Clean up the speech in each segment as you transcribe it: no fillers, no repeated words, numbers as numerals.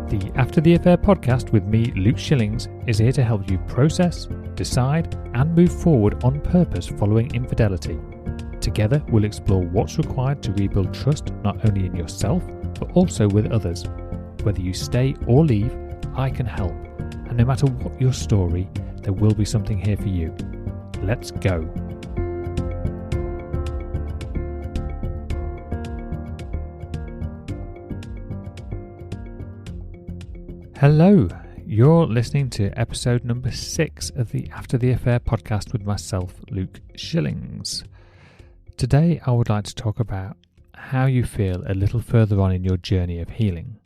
The After the Affair podcast with me, Luke Shillings, is here to help you process, decide, and move forward on purpose following infidelity. Together, we'll explore what's required to rebuild trust not only in yourself, but also with others. Whether you stay or leave, I can help. And no matter what your story, there will be something here for you. Let's go. Hello, you're listening to episode number 6 of the After the Affair podcast with myself, Luke Shillings. Today I would like to talk about how you feel a little further on in your journey of healing.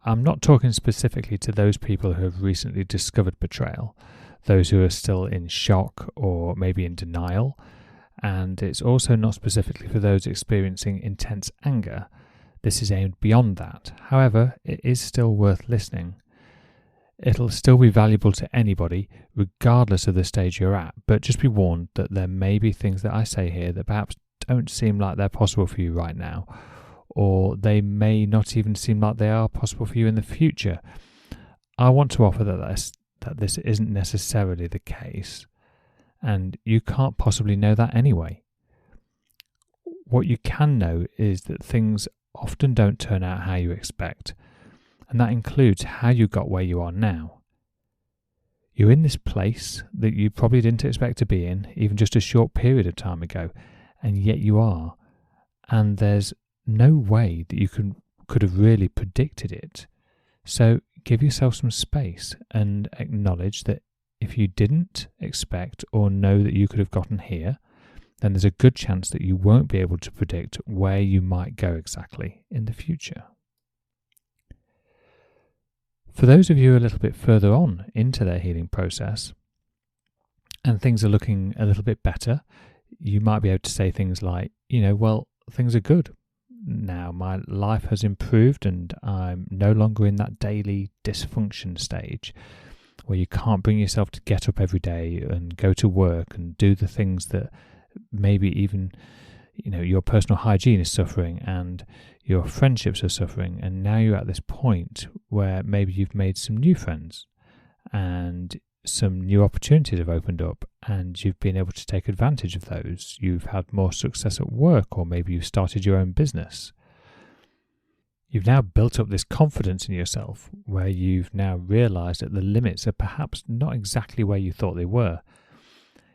I'm not talking specifically to those people who have recently discovered betrayal, those who are still in shock or maybe in denial, and it's also not specifically for those experiencing intense anger. This is aimed beyond that. However, it is still worth listening. It'll still be valuable to anybody, regardless of the stage you're at, but just be warned that there may be things that I say here that perhaps don't seem like they're possible for you right now, or they may not even seem like they are possible for you in the future. I want to offer that this isn't necessarily the case, and you can't possibly know that anyway. What you can know is that things often don't turn out how you expect, and that includes how you got where you are now. You're in this place that you probably didn't expect to be in, even just a short period of time ago, and yet you are, and there's no way that you could have really predicted it. So give yourself some space and acknowledge that if you didn't expect or know that you could have gotten here, then there's a good chance that you won't be able to predict where you might go exactly in the future. For those of you a little bit further on into their healing process, and things are looking a little bit better, you might be able to say things like, well, things are good. Now my life has improved and I'm no longer in that daily dysfunction stage where you can't bring yourself to get up every day and go to work and do the things that maybe even your personal hygiene is suffering and your friendships are suffering, and now you're at this point where maybe you've made some new friends and some new opportunities have opened up and you've been able to take advantage of those. You've had more success at work, or maybe you've started your own business. You've now built up this confidence in yourself where you've now realised that the limits are perhaps not exactly where you thought they were.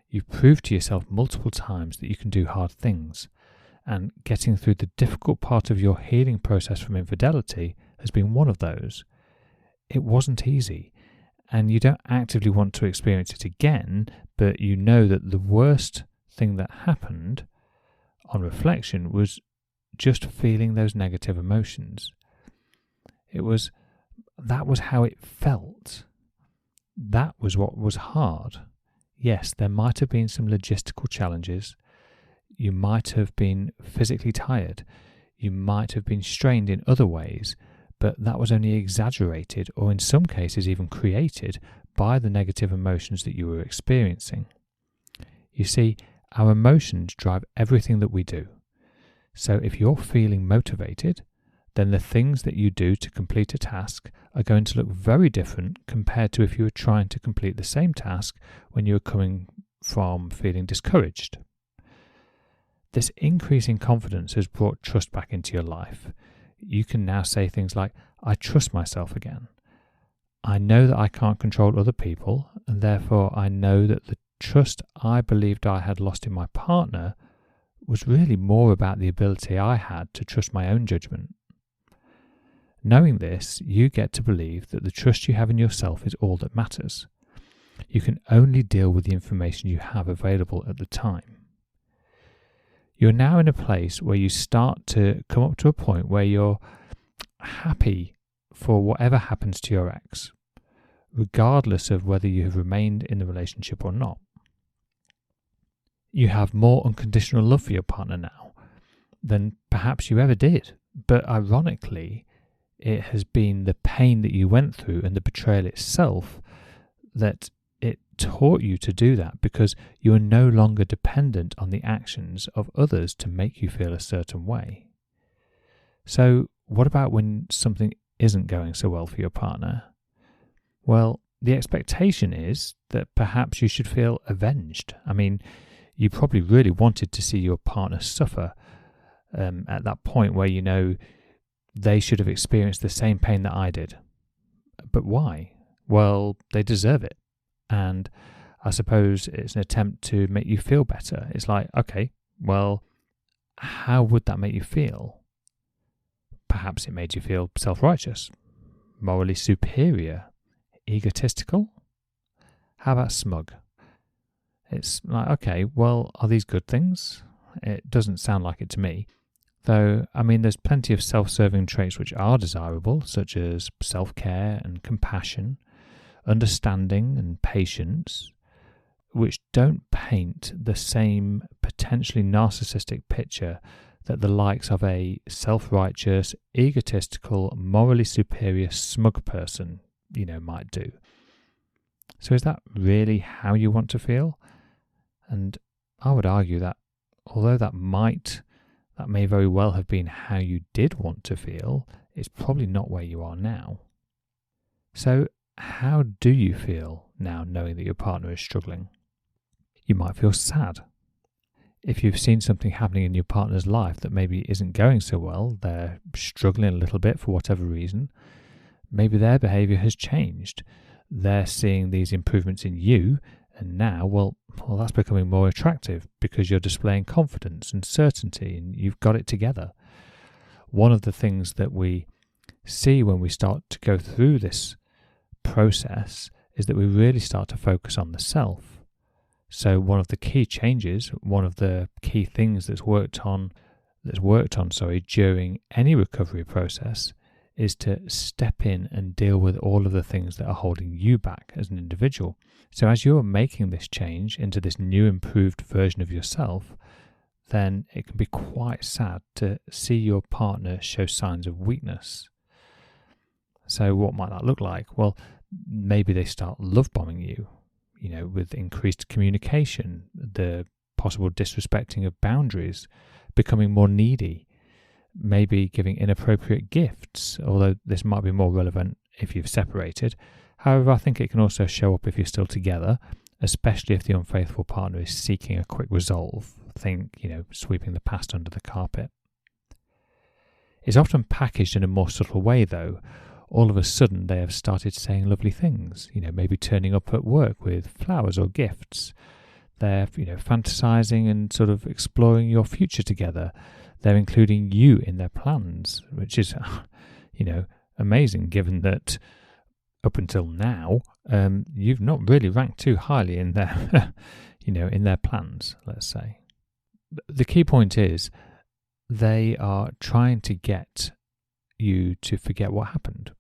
You've proved to yourself multiple times that you can do hard things, and getting through the difficult part of your healing process from infidelity has been one of those. It wasn't easy, and you don't actively want to experience it again, but you know that the worst thing that happened on reflection was just feeling those negative emotions. That was how it felt. That was what was hard. Yes, there might have been some logistical challenges. You might have been physically tired. You might have been strained in other ways, but that was only exaggerated, or in some cases even created, by the negative emotions that you were experiencing. You see, our emotions drive everything that we do. So if you're feeling motivated, then the things that you do to complete a task are going to look very different compared to if you were trying to complete the same task when you were coming from feeling discouraged. This increase in confidence has brought trust back into your life. You can now say things like, I trust myself again. I know that I can't control other people, and therefore I know that the trust I believed I had lost in my partner was really more about the ability I had to trust my own judgment. Knowing this, you get to believe that the trust you have in yourself is all that matters. You can only deal with the information you have available at the time. You're now in a place where you start to come up to a point where you're happy for whatever happens to your ex, regardless of whether you have remained in the relationship or not. You have more unconditional love for your partner now than perhaps you ever did, but ironically, it has been the pain that you went through and the betrayal itself that it taught you to do that, because you are no longer dependent on the actions of others to make you feel a certain way. So what about when something isn't going so well for your partner, well, the expectation is that perhaps you should feel avenged. I mean, you probably really wanted to see your partner suffer at that point where you know they should have experienced the same pain that I did. But why? Well, they deserve it. And I suppose it's an attempt to make you feel better. It's like, okay, well, how would that make you feel? Perhaps it made you feel self-righteous, morally superior, egotistical. How about smug? It's like, okay, well, are these good things? It doesn't sound like it to me. Though, I mean, there's plenty of self-serving traits which are desirable, such as self-care and compassion, understanding and patience, which don't paint the same potentially narcissistic picture that the likes of a self-righteous, egotistical, morally superior, smug person, might do. So is that really how you want to feel? And I would argue that although that may very well have been how you did want to feel, it's probably not where you are now. So how do you feel now knowing that your partner is struggling? You might feel sad. If you've seen something happening in your partner's life that maybe isn't going so well, they're struggling a little bit for whatever reason, maybe their behaviour has changed. They're seeing these improvements in you, and now, well, that's becoming more attractive because you're displaying confidence and certainty and you've got it together. One of the things that we see when we start to go through this process is that we really start to focus on the self. So one of the key changes, one of the key things that's worked on during any recovery process is to step in and deal with all of the things that are holding you back as an individual. So as you're making this change into this new improved version of yourself, then it can be quite sad to see your partner show signs of weakness. So what might that look like? Well, maybe they start love bombing you, with increased communication, the possible disrespecting of boundaries, becoming more needy, maybe giving inappropriate gifts, although this might be more relevant if you've separated. However, I think it can also show up if you're still together, especially if the unfaithful partner is seeking a quick resolve. Think, sweeping the past under the carpet. It's often packaged in a more subtle way, though. All of a sudden, they have started saying lovely things, maybe turning up at work with flowers or gifts. They're, fantasizing and sort of exploring your future together. They're including you in their plans, which is, amazing given that up until now, you've not really ranked too highly in their, in their plans, let's say. The key point is they are trying to get you to forget what happened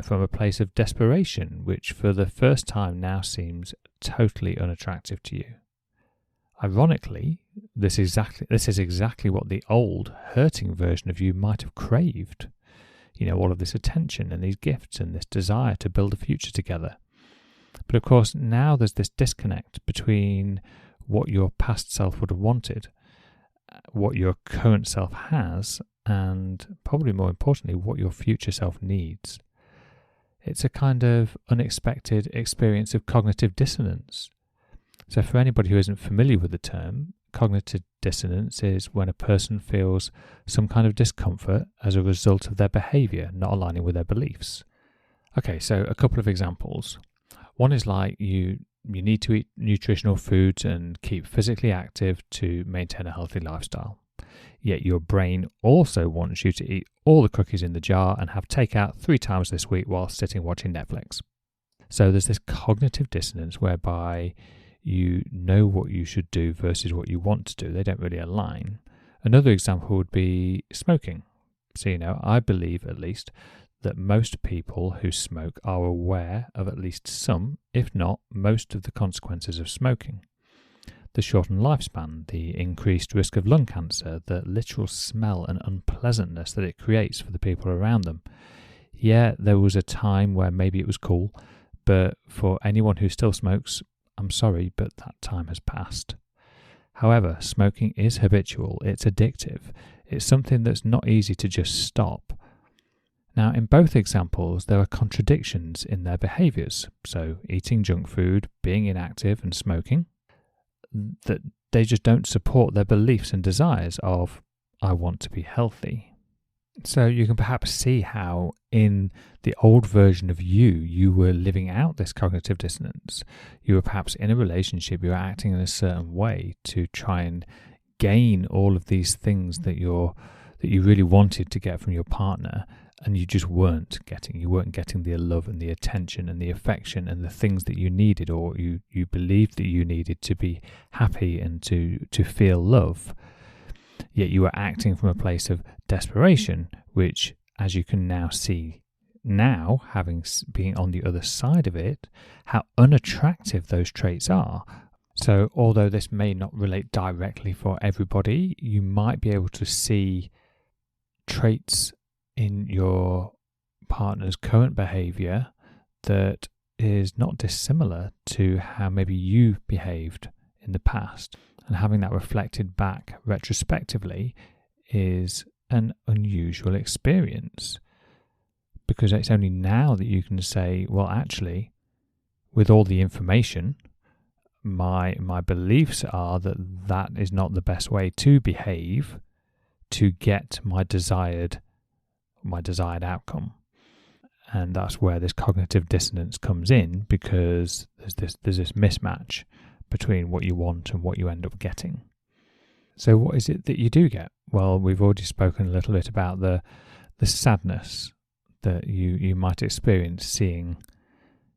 from a place of desperation, which for the first time now seems totally unattractive to you. Ironically, this is exactly what the old, hurting version of you might have craved. All of this attention and these gifts and this desire to build a future together. But of course, now there's this disconnect between what your past self would have wanted, what your current self has, and probably more importantly, what your future self needs. It's a kind of unexpected experience of cognitive dissonance. So for anybody who isn't familiar with the term, cognitive dissonance is when a person feels some kind of discomfort as a result of their behaviour not aligning with their beliefs. Okay, so a couple of examples. One is like you need to eat nutritional foods and keep physically active to maintain a healthy lifestyle. Yet your brain also wants you to eat all the cookies in the jar and have takeout 3 times this week while sitting watching Netflix. So there's this cognitive dissonance whereby you know what you should do versus what you want to do. They don't really align. Another example would be smoking. So, I believe at least that most people who smoke are aware of at least some, if not most, of the consequences of smoking. The shortened lifespan, the increased risk of lung cancer, the literal smell and unpleasantness that it creates for the people around them. Yeah, there was a time where maybe it was cool, but for anyone who still smokes, I'm sorry, but that time has passed. However, smoking is habitual, it's addictive, it's something that's not easy to just stop. Now, in both examples, there are contradictions in their behaviours. So, eating junk food, being inactive, and smoking, that they just don't support their beliefs and desires of, I want to be healthy. So you can perhaps see how in the old version of you were living out this cognitive dissonance. You were perhaps in a relationship, you were acting in a certain way to try and gain all of these things that you really wanted to get from your partner, and you just weren't getting. You weren't getting the love and the attention and the affection and the things that you needed, or you believed that you needed to be happy and to feel love. Yet you were acting from a place of desperation, which, as you can now see, being on the other side of it, how unattractive those traits are. So although this may not relate directly for everybody, you might be able to see traits in your partner's current behaviour that is not dissimilar to how maybe you behaved in the past. And having that reflected back retrospectively is an unusual experience, because it's only now that you can say, well, actually, with all the information, my beliefs are that is not the best way to behave to get my desired outcome. And that's where this cognitive dissonance comes in, because there's this mismatch between what you want and what you end up getting. So what is it that you do get? Well, we've already spoken a little bit about the sadness that you might experience seeing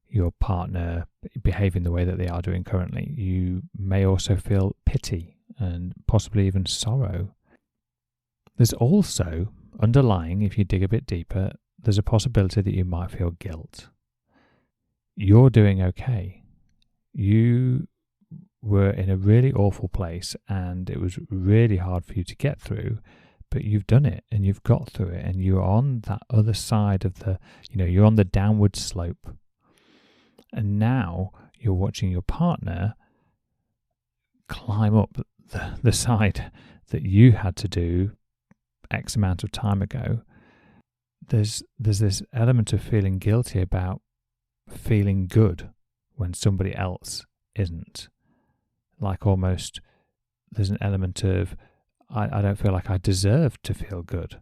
your partner behaving the way that they are doing currently. You may also feel pity and possibly even sorrow. There's also, underlying, if you dig a bit deeper, there's a possibility that you might feel guilt. You're doing okay. You were in a really awful place and it was really hard for you to get through, but you've done it and you've got through it, and you're on that other side of you're on the downward slope. And now you're watching your partner climb up the side that you had to do X amount of time ago. There's this element of feeling guilty about feeling good when somebody else isn't. Like almost there's an element of, I don't feel like I deserve to feel good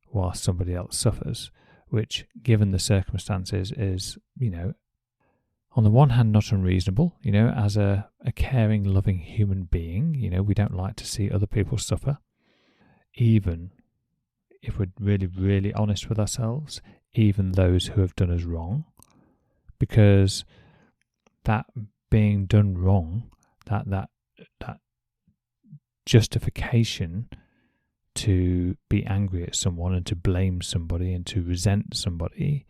while somebody else suffers, which, given the circumstances, is, on the one hand, not unreasonable. As a caring, loving human being, we don't like to see other people suffer, even if we're really, really honest with ourselves, even those who have done us wrong, because that being done wrong, that justification to be angry at someone and to blame somebody and to resent somebody,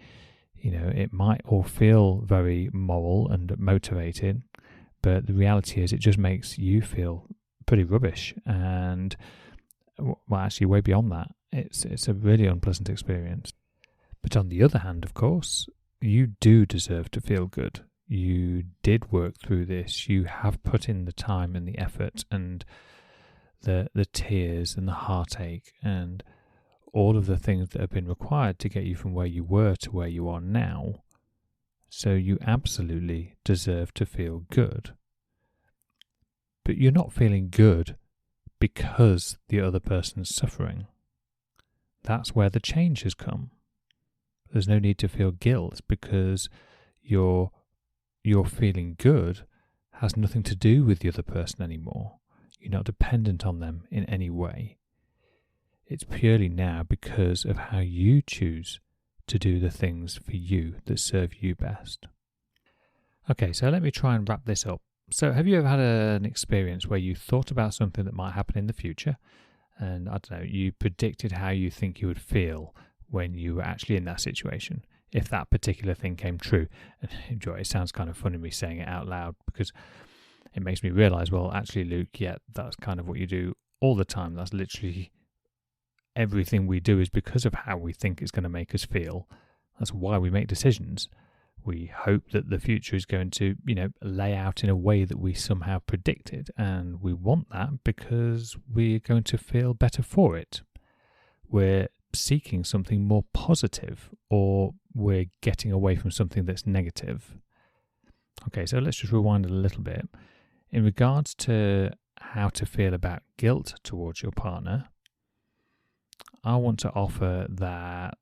it might all feel very moral and motivated, but the reality is it just makes you feel pretty rubbish. And well, actually, way beyond that, it's a really unpleasant experience. But on the other hand, of course, you do deserve to feel good. You did work through this. You have put in the time and the effort and the tears and the heartache and all of the things that have been required to get you from where you were to where you are now. So you absolutely deserve to feel good. But you're not feeling good because the other person's suffering. That's where the change has come. There's no need to feel guilt, because your feeling good has nothing to do with the other person anymore. You're not dependent on them in any way. It's purely now because of how you choose to do the things for you that serve you best. Okay, so let me try and wrap this up. So have you ever had an experience where you thought about something that might happen in the future, and I don't know, you predicted how you think you would feel when you were actually in that situation, if that particular thing came true? And enjoy, it sounds kind of funny me saying it out loud, because it makes me realise, well, actually, Luke, yeah, that's kind of what you do all the time. That's literally everything we do is because of how we think it's going to make us feel. That's why we make decisions. We hope that the future is going to, lay out in a way that we somehow predicted, and we want that because we're going to feel better for it. We're seeking something more positive, or we're getting away from something that's negative. Okay, so let's just rewind a little bit. In regards to how to feel about guilt towards your partner, I want to offer that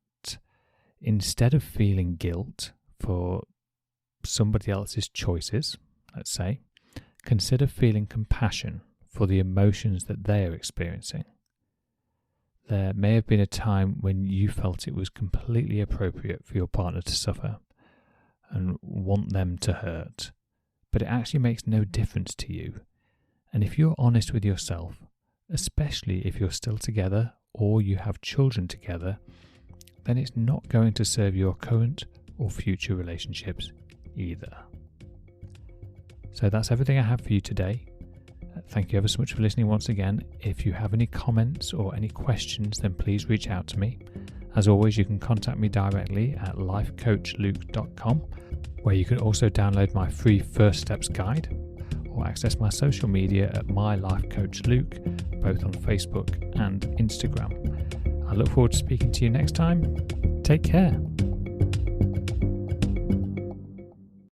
instead of feeling guilt for somebody else's choices, let's say, consider feeling compassion for the emotions that they are experiencing. There may have been a time when you felt it was completely appropriate for your partner to suffer and want them to hurt, but it actually makes no difference to you. And if you're honest with yourself, especially if you're still together or you have children together, then it's not going to serve your current or future relationships either. So that's everything I have for you today. Thank you ever so much for listening once again. If you have any comments or any questions, then please reach out to me. As always, you can contact me directly at lifecoachluke.com, where you can also download my free First Steps guide or access my social media at My Life Coach Luke, both on Facebook and Instagram. I look forward to speaking to you next time. Take care.